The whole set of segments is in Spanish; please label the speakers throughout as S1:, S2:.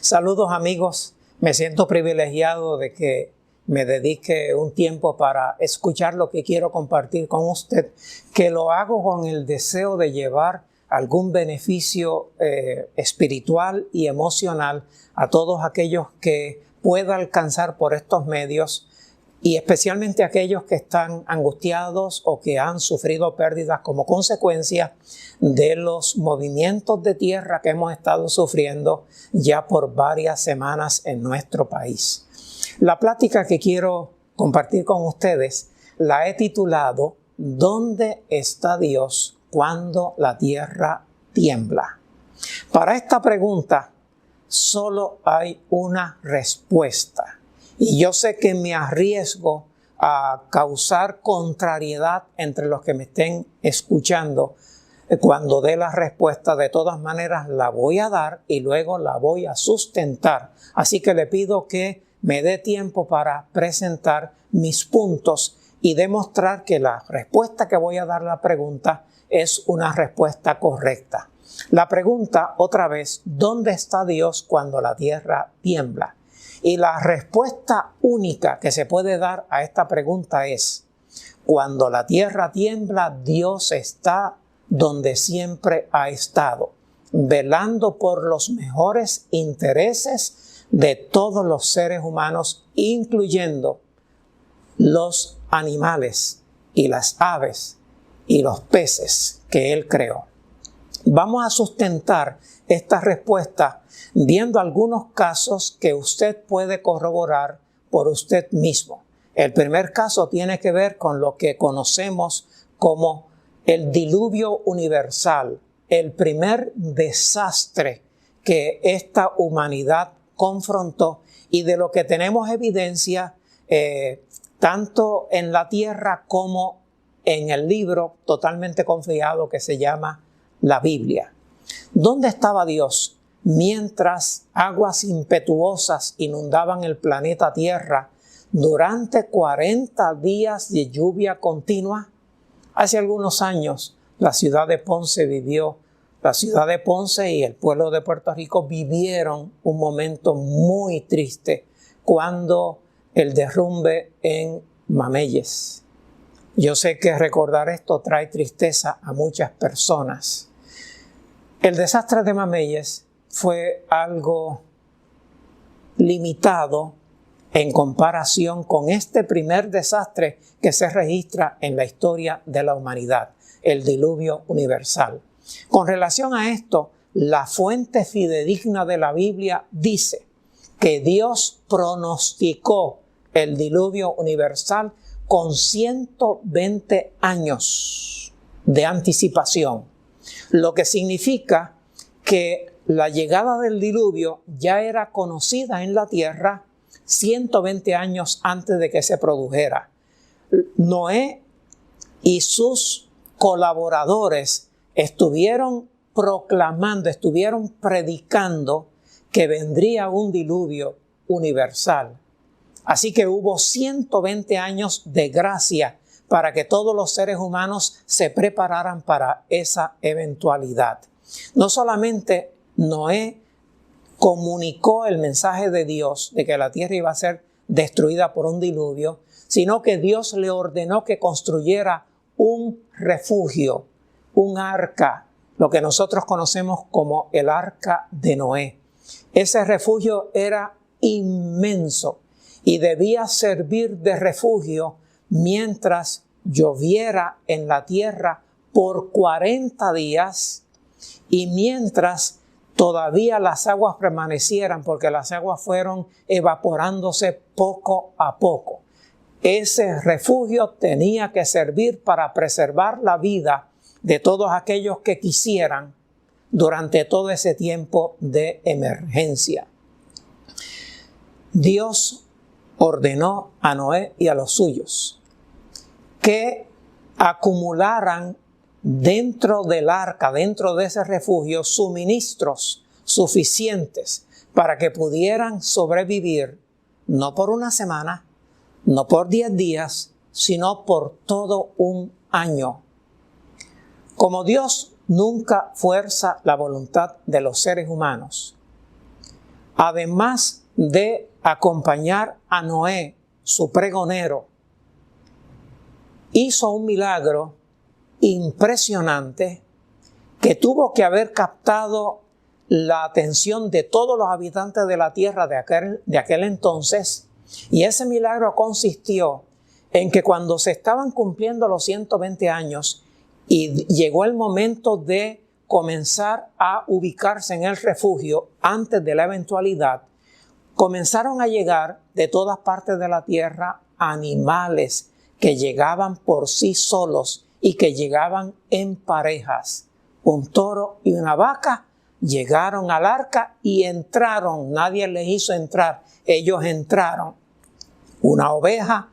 S1: Saludos amigos, me siento privilegiado de que me dedique un tiempo para escuchar lo que quiero compartir con usted, que lo hago con el deseo de llevar algún beneficio espiritual y emocional a todos aquellos que pueda alcanzar por estos medios y especialmente aquellos que están angustiados o que han sufrido pérdidas como consecuencia de los movimientos de tierra que hemos estado sufriendo ya por varias semanas en nuestro país. La plática que quiero compartir con ustedes la he titulado ¿Dónde está Dios cuando la tierra tiembla? Para esta pregunta solo hay una respuesta. Y yo sé que me arriesgo a causar contrariedad entre los que me estén escuchando cuando dé la respuesta. De todas maneras la voy a dar y luego la voy a sustentar. Así que le pido que me dé tiempo para presentar mis puntos y demostrar que la respuesta que voy a dar a la pregunta es una respuesta correcta. La pregunta, otra vez, ¿dónde está Dios cuando la tierra tiembla? Y la respuesta única que se puede dar a esta pregunta es: cuando la tierra tiembla, Dios está donde siempre ha estado, velando por los mejores intereses de todos los seres humanos, incluyendo los animales y las aves y los peces que Él creó. Vamos a sustentar esta respuesta viendo algunos casos que usted puede corroborar por usted mismo. El primer caso tiene que ver con lo que conocemos como el diluvio universal, el primer desastre que esta humanidad confrontó y de lo que tenemos evidencia tanto en la tierra como en el libro totalmente confiado que se llama la Biblia. ¿Dónde estaba Dios mientras aguas impetuosas inundaban el planeta Tierra durante 40 días de lluvia continua? Hace algunos años la ciudad de Ponce y el pueblo de Puerto Rico vivieron un momento muy triste cuando el derrumbe en Mameyes. Yo sé que recordar esto trae tristeza a muchas personas. El desastre de Mameyes fue algo limitado en comparación con este primer desastre que se registra en la historia de la humanidad, el diluvio universal. Con relación a esto, la fuente fidedigna de la Biblia dice que Dios pronosticó el diluvio universal con 120 años de anticipación, lo que significa que la llegada del diluvio ya era conocida en la tierra 120 años antes de que se produjera. Noé y sus colaboradores estuvieron proclamando, estuvieron predicando que vendría un diluvio universal. Así que hubo 120 años de gracia para que todos los seres humanos se prepararan para esa eventualidad. No solamente Noé comunicó el mensaje de Dios de que la tierra iba a ser destruida por un diluvio, sino que Dios le ordenó que construyera un refugio, un arca, lo que nosotros conocemos como el arca de Noé. Ese refugio era inmenso y debía servir de refugio mientras lloviera en la tierra por 40 días y mientras todavía las aguas permanecieran, porque las aguas fueron evaporándose poco a poco. Ese refugio tenía que servir para preservar la vida de todos aquellos que quisieran durante todo ese tiempo de emergencia. Dios ordenó a Noé y a los suyos que acumularan dentro del arca, dentro de ese refugio, suministros suficientes para que pudieran sobrevivir no por una semana, no por 10 días, sino por todo un año. Como Dios nunca fuerza la voluntad de los seres humanos, además de acompañar a Noé, su pregonero, hizo un milagro impresionante que tuvo que haber captado la atención de todos los habitantes de la tierra de aquel entonces. Y ese milagro consistió en que cuando se estaban cumpliendo los 120 años y llegó el momento de comenzar a ubicarse en el refugio antes de la eventualidad, comenzaron a llegar de todas partes de la tierra animales que llegaban por sí solos y que llegaban en parejas. Un toro y una vaca llegaron al arca y entraron. Nadie les hizo entrar, ellos entraron. Una oveja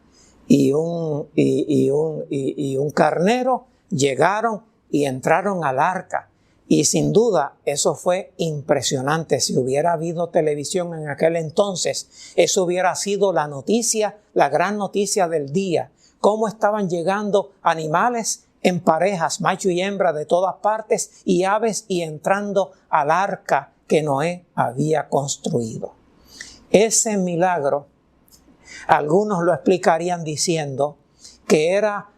S1: y un carnero llegaron y entraron al arca. Y sin duda eso fue impresionante. Si hubiera habido televisión en aquel entonces, eso hubiera sido la noticia, la gran noticia del día. Cómo estaban llegando animales en parejas, macho y hembra de todas partes, y aves, y entrando al arca que Noé había construido. Ese milagro, algunos lo explicarían diciendo que era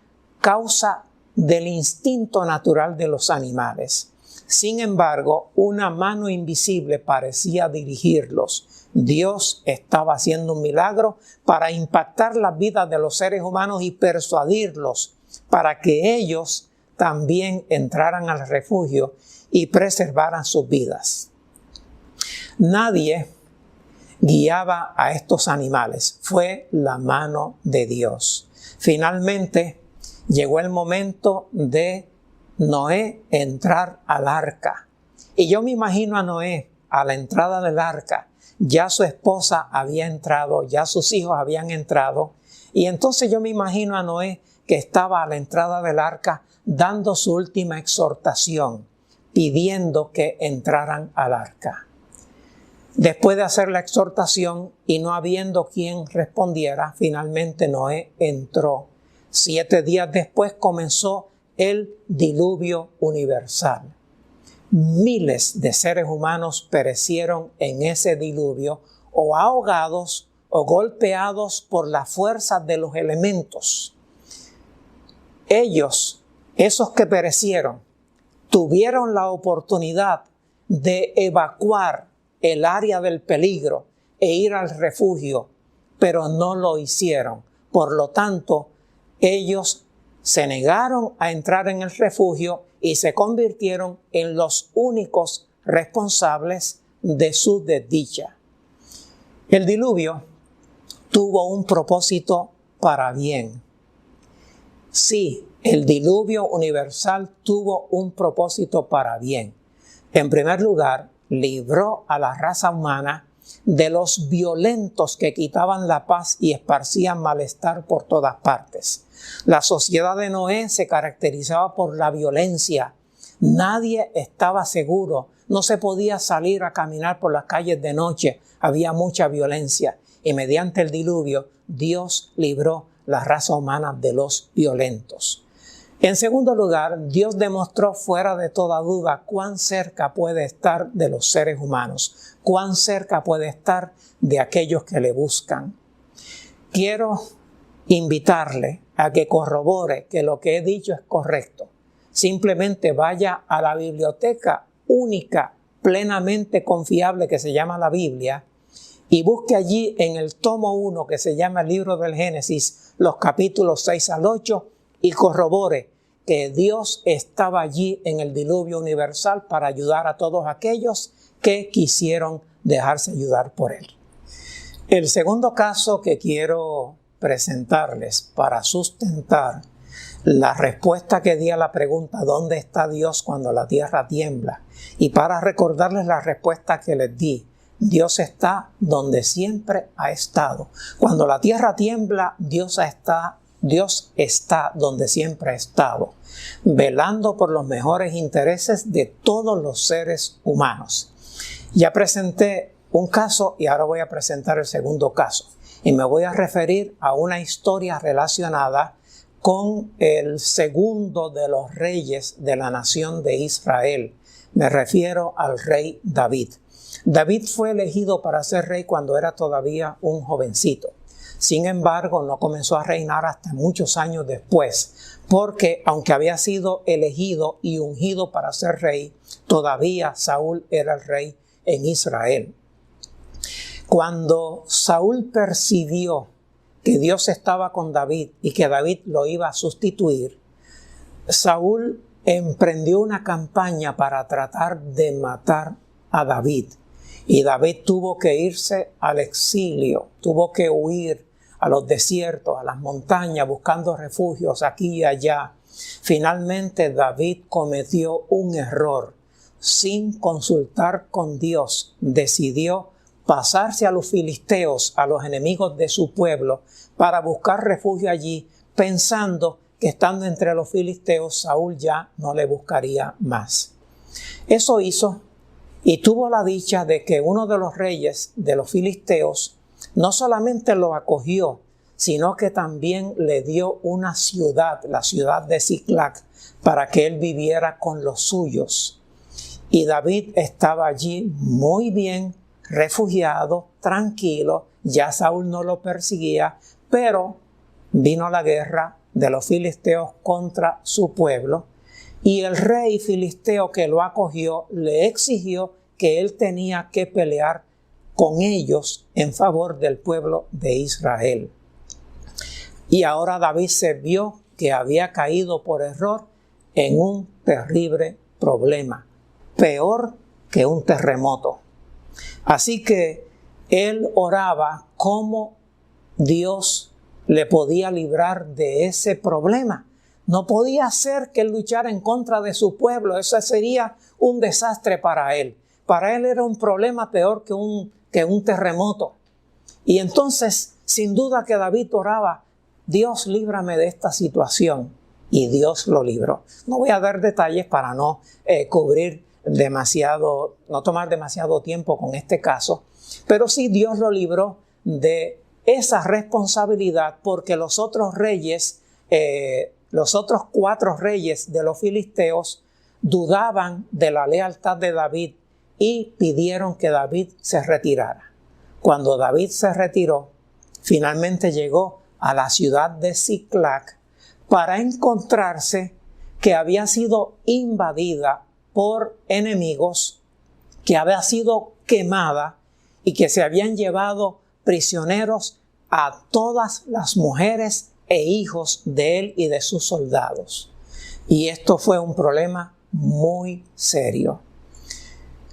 S1: causa del instinto natural de los animales. Sin embargo, una mano invisible parecía dirigirlos. Dios estaba haciendo un milagro para impactar las vidas de los seres humanos y persuadirlos para que ellos también entraran al refugio y preservaran sus vidas. Nadie guiaba a estos animales, fue la mano de Dios. Finalmente llegó el momento de Noé entrar al arca. Y yo me imagino a Noé a la entrada del arca. Ya su esposa había entrado, ya sus hijos habían entrado. Y entonces yo me imagino a Noé que estaba a la entrada del arca dando su última exhortación, pidiendo que entraran al arca. Después de hacer la exhortación y no habiendo quien respondiera, finalmente Noé entró. 7 días después comenzó el diluvio universal. Miles de seres humanos perecieron en ese diluvio, o ahogados o golpeados por las fuerzas de los elementos. Ellos, esos que perecieron, tuvieron la oportunidad de evacuar el área del peligro e ir al refugio, pero no lo hicieron. Por lo tanto, ellos se negaron a entrar en el refugio y se convirtieron en los únicos responsables de su desdicha. El diluvio tuvo un propósito para bien. Sí, el diluvio universal tuvo un propósito para bien. En primer lugar, libró a la raza humana de los violentos que quitaban la paz y esparcían malestar por todas partes. La sociedad de Noé se caracterizaba por la violencia. Nadie estaba seguro. No se podía salir a caminar por las calles de noche. Había mucha violencia. Y mediante el diluvio, Dios libró la raza humana de los violentos. En segundo lugar, Dios demostró fuera de toda duda cuán cerca puede estar de los seres humanos, cuán cerca puede estar de aquellos que le buscan. Quiero invitarle a que corrobore que lo que he dicho es correcto. Simplemente vaya a la biblioteca única, plenamente confiable que se llama la Biblia y busque allí en el tomo 1 que se llama el libro del Génesis, los capítulos 6 al 8 y corrobore que Dios estaba allí en el diluvio universal para ayudar a todos aquellos que quisieron dejarse ayudar por Él. El segundo caso que quiero presentarles para sustentar la respuesta que di a la pregunta ¿dónde está Dios cuando la tierra tiembla? Y para recordarles la respuesta que les di, Dios está donde siempre ha estado. Cuando la tierra tiembla, Dios está donde siempre ha estado, velando por los mejores intereses de todos los seres humanos. Ya presenté un caso y ahora voy a presentar el segundo caso. Y me voy a referir a una historia relacionada con el segundo de los reyes de la nación de Israel. Me refiero al rey David. David fue elegido para ser rey cuando era todavía un jovencito. Sin embargo, no comenzó a reinar hasta muchos años después, porque aunque había sido elegido y ungido para ser rey, todavía Saúl era el rey en Israel. Cuando Saúl percibió que Dios estaba con David y que David lo iba a sustituir, Saúl emprendió una campaña para tratar de matar a David. Y David tuvo que irse al exilio, tuvo que huir a los desiertos, a las montañas, buscando refugios aquí y allá. Finalmente David cometió un error. Sin consultar con Dios, decidió pasarse a los filisteos, a los enemigos de su pueblo, para buscar refugio allí, pensando que estando entre los filisteos, Saúl ya no le buscaría más. Eso hizo, y tuvo la dicha de que uno de los reyes de los filisteos no solamente lo acogió, sino que también le dio una ciudad, la ciudad de Siclac, para que él viviera con los suyos. Y David estaba allí muy bien, refugiado, tranquilo, ya Saúl no lo perseguía, pero vino la guerra de los filisteos contra su pueblo, y el rey filisteo que lo acogió le exigió que él tenía que pelear con ellos en favor del pueblo de Israel. Y ahora David se vio que había caído por error en un terrible problema, peor que un terremoto. Así que él oraba cómo Dios le podía librar de ese problema. No podía ser que él luchara en contra de su pueblo. Eso sería un desastre para él. Para él era un problema peor que un terremoto. Y entonces, sin duda que David oraba, Dios, líbrame de esta situación. Y Dios lo libró. No voy a dar detalles para no no tomar demasiado tiempo con este caso, pero sí Dios lo libró de esa responsabilidad, porque los otros 4 reyes de los filisteos dudaban de la lealtad de David y pidieron que David se retirara. Cuando David se retiró, finalmente llegó a la ciudad de Siclac para encontrarse que había sido invadida por enemigos, que había sido quemada y que se habían llevado prisioneros a todas las mujeres e hijos de él y de sus soldados. Y esto fue un problema muy serio.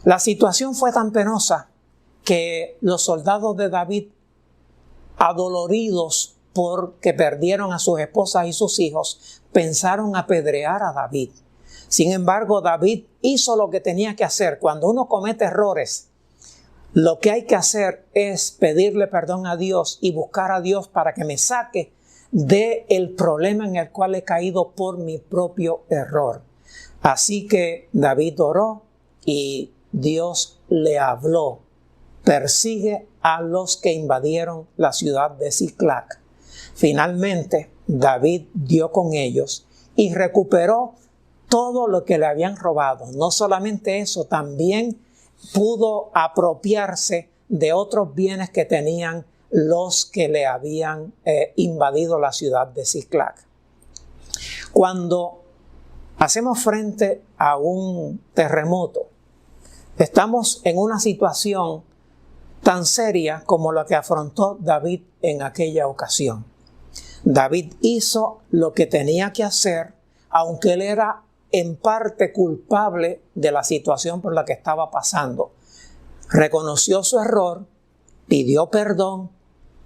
S1: La situación fue tan penosa que los soldados de David, adoloridos porque perdieron a sus esposas y sus hijos, pensaron apedrear a David. Sin embargo, David hizo lo que tenía que hacer. Cuando uno comete errores, lo que hay que hacer es pedirle perdón a Dios y buscar a Dios para que me saque del problema en el cual he caído por mi propio error. Así que David oró y Dios le habló: persigue a los que invadieron la ciudad de Siclac. Finalmente, David dio con ellos y recuperó todo lo que le habían robado. No solamente eso, también pudo apropiarse de otros bienes que tenían los que le habían invadido la ciudad de Siclac. Cuando hacemos frente a un terremoto, estamos en una situación tan seria como la que afrontó David en aquella ocasión. David hizo lo que tenía que hacer, aunque él era en parte culpable de la situación por la que estaba pasando. Reconoció su error, pidió perdón,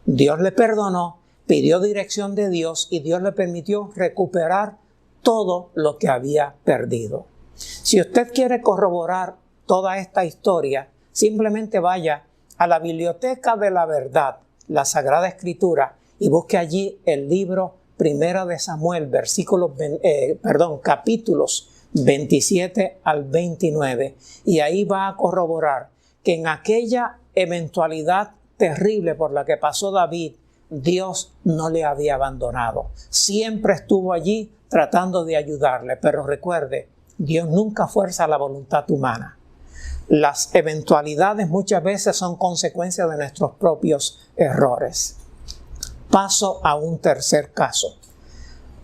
S1: Dios le perdonó, pidió dirección de Dios y Dios le permitió recuperar todo lo que había perdido. Si usted quiere corroborar toda esta historia, simplemente vaya a la Biblioteca de la Verdad, la Sagrada Escritura, y busque allí el libro Primera de Samuel, capítulos 27 al 29, y ahí va a corroborar que en aquella eventualidad terrible por la que pasó David, Dios no le había abandonado. Siempre estuvo allí tratando de ayudarle, pero recuerde, Dios nunca fuerza la voluntad humana. Las eventualidades muchas veces son consecuencia de nuestros propios errores. Paso a un tercer caso,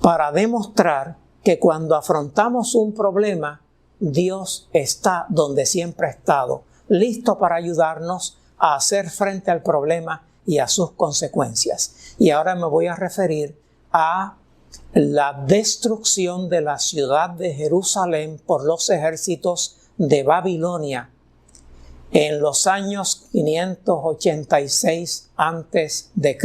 S1: para demostrar que cuando afrontamos un problema, Dios está donde siempre ha estado, listo para ayudarnos a hacer frente al problema y a sus consecuencias. Y ahora me voy a referir a la destrucción de la ciudad de Jerusalén por los ejércitos de Babilonia en los años 586 a.C.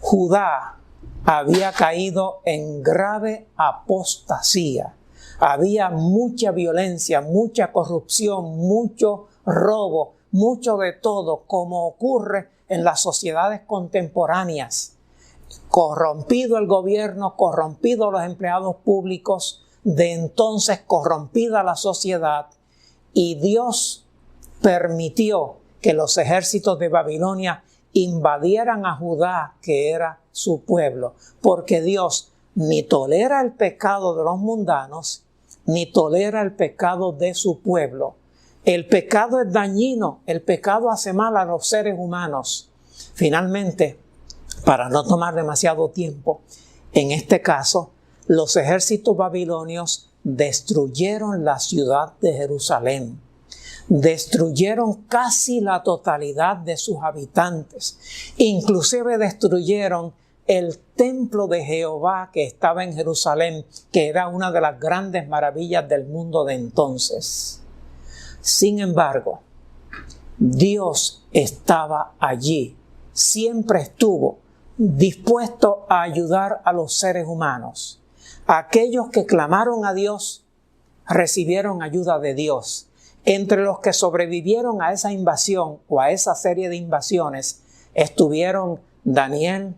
S1: Judá había caído en grave apostasía. Había mucha violencia, mucha corrupción, mucho robo, mucho de todo, como ocurre en las sociedades contemporáneas. Corrompido el gobierno, corrompidos los empleados públicos, de entonces corrompida la sociedad, y Dios permitió que los ejércitos de Babilonia invadieran a Judá, que era su pueblo, porque Dios ni tolera el pecado de los mundanos, ni tolera el pecado de su pueblo. El pecado es dañino, el pecado hace mal a los seres humanos. Finalmente, para no tomar demasiado tiempo, en este caso, los ejércitos babilonios destruyeron la ciudad de Jerusalén. Destruyeron casi la totalidad de sus habitantes. Inclusive destruyeron el templo de Jehová que estaba en Jerusalén, que era una de las grandes maravillas del mundo de entonces. Sin embargo, Dios estaba allí, siempre estuvo dispuesto a ayudar a los seres humanos. Aquellos que clamaron a Dios recibieron ayuda de Dios. Entre los que sobrevivieron a esa invasión o a esa serie de invasiones estuvieron Daniel,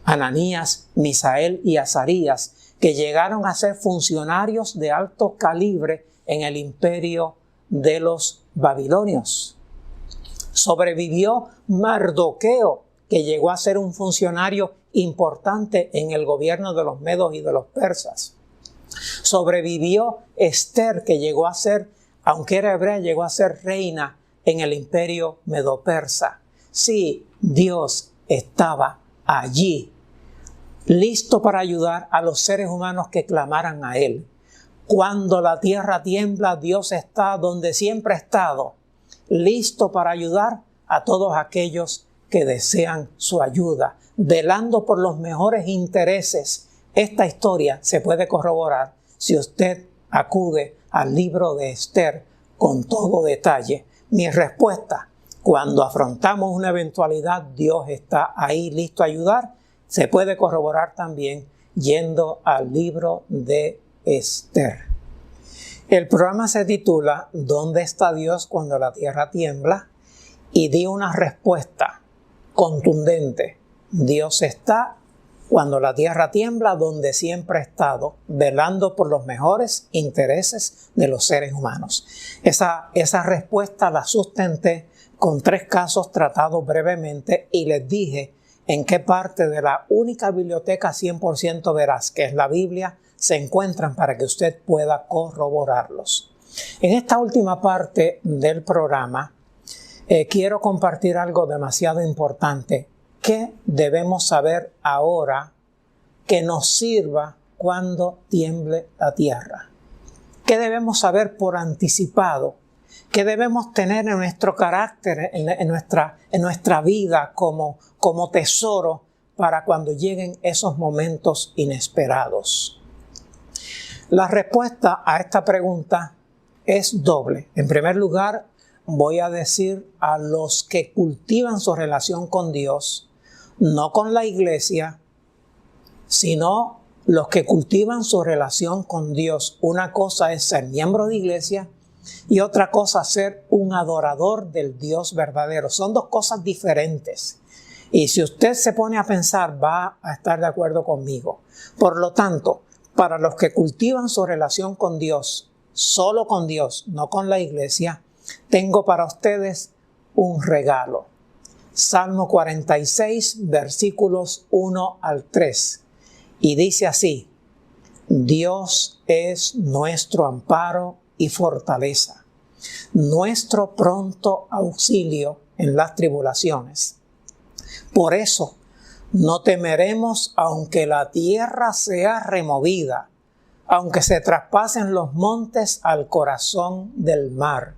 S1: Ananías, Misael y Azarías, que llegaron a ser funcionarios de alto calibre en el imperio de los babilonios. Sobrevivió Mardoqueo, que llegó a ser un funcionario importante en el gobierno de los medos y de los persas. Sobrevivió Esther, que llegó a ser, aunque era hebrea, llegó a ser reina en el imperio medo-persa. Sí, Dios estaba allí, listo para ayudar a los seres humanos que clamaran a Él. Cuando la tierra tiembla, Dios está donde siempre ha estado, listo para ayudar a todos aquellos que desean su ayuda, velando por los mejores intereses. Esta historia se puede corroborar si usted acude al libro de Esther con todo detalle. Mi respuesta: cuando afrontamos una eventualidad, Dios está ahí listo a ayudar. Se puede corroborar también yendo al libro de Esther. El programa se titula ¿Dónde está Dios cuando la tierra tiembla? Y di una respuesta contundente. Dios está cuando la tierra tiembla, donde siempre ha estado, velando por los mejores intereses de los seres humanos. Esa respuesta la sustenté con 3 casos tratados brevemente y les dije en qué parte de la única biblioteca 100% veraz, que es la Biblia, se encuentran para que usted pueda corroborarlos. En esta última parte del programa, quiero compartir algo demasiado importante. ¿Qué debemos saber ahora que nos sirva cuando tiemble la tierra? ¿Qué debemos saber por anticipado? ¿Qué debemos tener en nuestro carácter, en nuestra vida como tesoro para cuando lleguen esos momentos inesperados? La respuesta a esta pregunta es doble. En primer lugar, voy a decir a los que cultivan su relación con Dios, no con la iglesia, sino los que cultivan su relación con Dios. Una cosa es ser miembro de iglesia y otra cosa ser un adorador del Dios verdadero. Son 2 cosas diferentes. Y si usted se pone a pensar, va a estar de acuerdo conmigo. Por lo tanto, para los que cultivan su relación con Dios, solo con Dios, no con la iglesia, tengo para ustedes un regalo. Salmo 46, versículos 1 al 3. Y dice así: Dios es nuestro amparo y fortaleza, nuestro pronto auxilio en las tribulaciones. Por eso, no temeremos aunque la tierra sea removida, aunque se traspasen los montes al corazón del mar,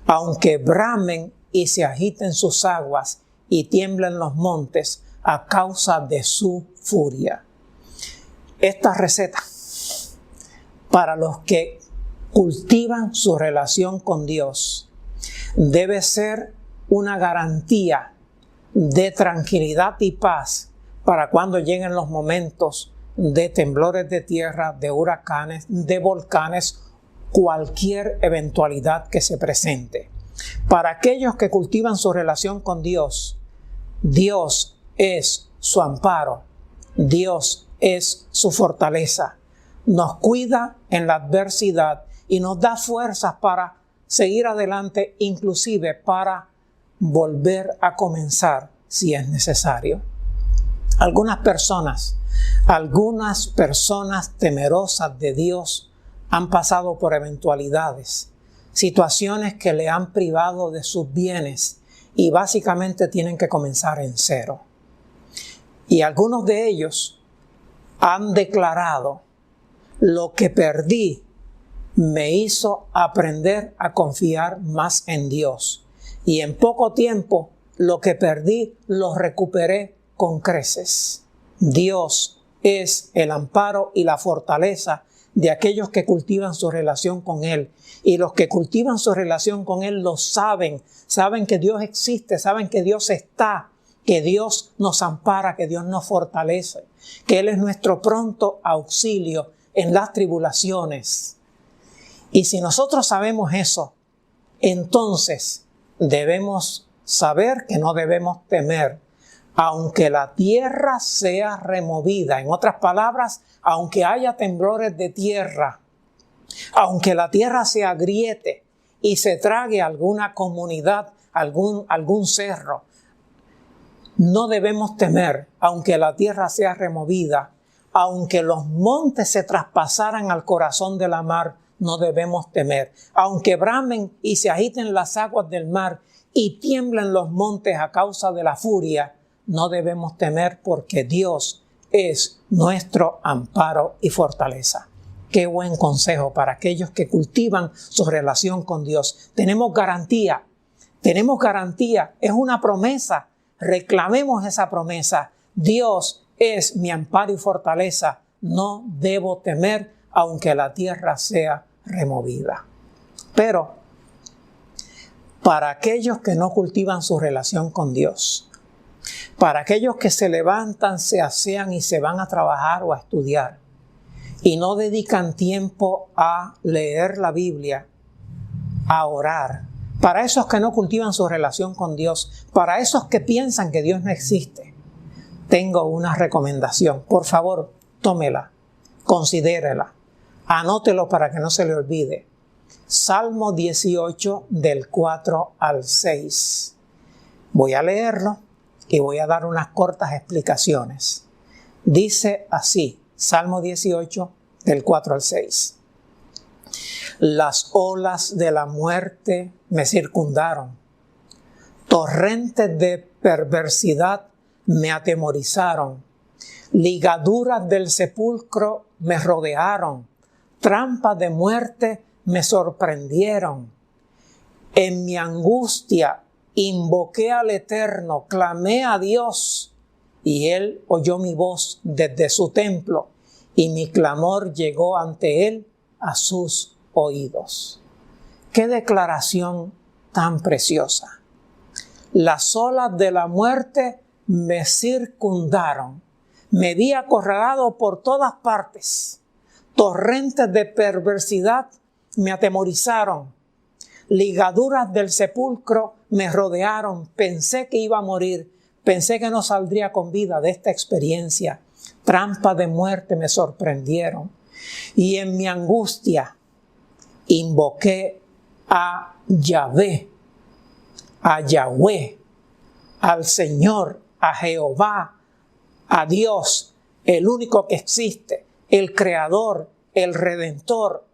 S1: aunque bramen y se agiten sus aguas y tiemblen los montes a causa de su furia. Esta receta para los que cultivan su relación con Dios debe ser una garantía de tranquilidad y paz para cuando lleguen los momentos de temblores de tierra, de huracanes, de volcanes, cualquier eventualidad que se presente. Para aquellos que cultivan su relación con Dios, Dios es su amparo, Dios es su fortaleza. Nos cuida en la adversidad y nos da fuerzas para seguir adelante, inclusive para volver a comenzar si es necesario. Algunas personas temerosas de Dios han pasado por eventualidades, situaciones que le han privado de sus bienes y básicamente tienen que comenzar en cero. Y algunos de ellos han declarado: lo que perdí me hizo aprender a confiar más en Dios. Y en poco tiempo, lo que perdí lo recuperé con creces. Dios es el amparo y la fortaleza de aquellos que cultivan su relación con Él. Y los que cultivan su relación con Él lo saben. Saben que Dios existe, saben que Dios está, que Dios nos ampara, que Dios nos fortalece, que Él es nuestro pronto auxilio en las tribulaciones. Y si nosotros sabemos eso, entonces debemos saber que no debemos temer, aunque la tierra sea removida. En otras palabras, aunque haya temblores de tierra, aunque la tierra se agriete y se trague alguna comunidad, algún cerro, no debemos temer, aunque la tierra sea removida, aunque los montes se traspasaran al corazón de la mar, no debemos temer. Aunque bramen y se agiten las aguas del mar y tiemblen los montes a causa de la furia, no debemos temer porque Dios es nuestro amparo y fortaleza. Qué buen consejo para aquellos que cultivan su relación con Dios. Tenemos garantía, es una promesa. Reclamemos esa promesa. Dios es mi amparo y fortaleza. No debo temer aunque la tierra sea removida. Pero para aquellos que no cultivan su relación con Dios, para aquellos que se levantan, se asean y se van a trabajar o a estudiar y no dedican tiempo a leer la Biblia, a orar, para esos que no cultivan su relación con Dios, para esos que piensan que Dios no existe, tengo una recomendación. Por favor, tómela, considérela, anótelo para que no se le olvide. Salmo 18 del 4 al 6. Voy a leerlo y voy a dar unas cortas explicaciones. Dice así, Salmo 18 del 4 al 6. Las olas de la muerte me circundaron. Torrentes de perversidad me atemorizaron. Ligaduras del sepulcro me rodearon. Trampas de muerte me sorprendieron. En mi angustia invoqué al Eterno, clamé a Dios, y Él oyó mi voz desde su templo, y mi clamor llegó ante Él a sus oídos. ¡Qué declaración tan preciosa! Las olas de la muerte me circundaron, me vi acorralado por todas partes. Torrentes de perversidad me atemorizaron. Ligaduras del sepulcro me rodearon. Pensé que iba a morir. Pensé que no saldría con vida de esta experiencia. Trampas de muerte me sorprendieron. Y en mi angustia invoqué a Yahvé, al Señor, a Jehová, a Dios, el único que existe, el Creador, el Redentor.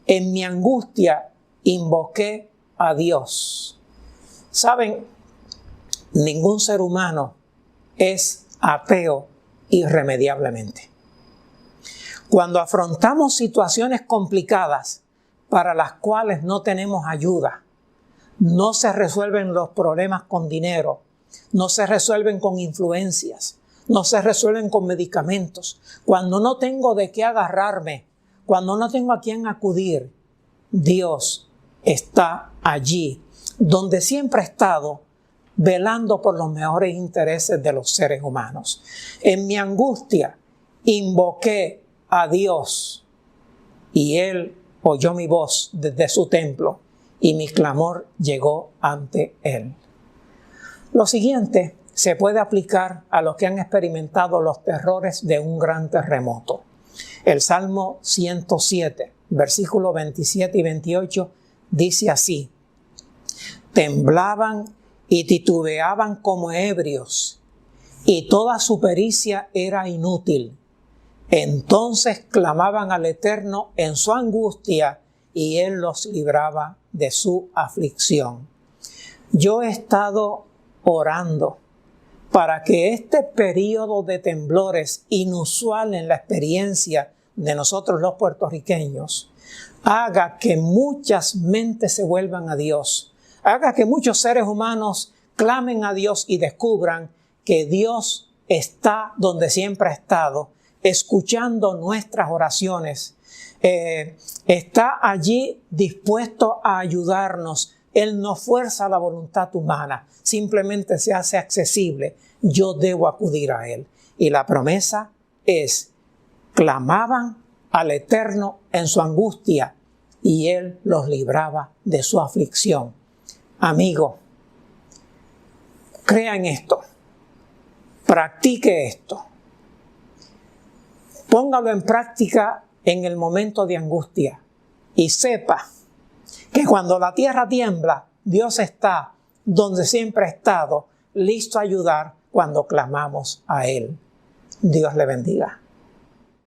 S1: En mi angustia invoqué a Dios. ¿Saben? Ningún ser humano es ateo irremediablemente. Cuando afrontamos situaciones complicadas para las cuales no tenemos ayuda, no se resuelven los problemas con dinero, no se resuelven con influencias, no se resuelven con medicamentos. Cuando no tengo de qué agarrarme, cuando no tengo a quién acudir, Dios está allí, donde siempre ha estado, velando por los mejores intereses de los seres humanos. En mi angustia, invoqué a Dios y Él oyó mi voz desde su templo y mi clamor llegó ante Él. Lo siguiente se puede aplicar a los que han experimentado los terrores de un gran terremoto. El Salmo 107, versículos 27 y 28, dice así: temblaban y titubeaban como ebrios, y toda su pericia era inútil. Entonces clamaban al Eterno en su angustia, y Él los libraba de su aflicción. Yo he estado orando para que este periodo de temblores inusual en la experiencia de nosotros los puertorriqueños haga que muchas mentes se vuelvan a Dios, haga que muchos seres humanos clamen a Dios y descubran que Dios está donde siempre ha estado, escuchando nuestras oraciones, está allí dispuesto a ayudarnos. Él no fuerza la voluntad humana, simplemente se hace accesible. Yo debo acudir a Él. Y la promesa es: clamaban al Eterno en su angustia y Él los libraba de su aflicción. Amigo, crea en esto, practique esto, póngalo en práctica en el momento de angustia y sepa que cuando la tierra tiembla, Dios está donde siempre ha estado, listo a ayudar cuando clamamos a Él. Dios le bendiga.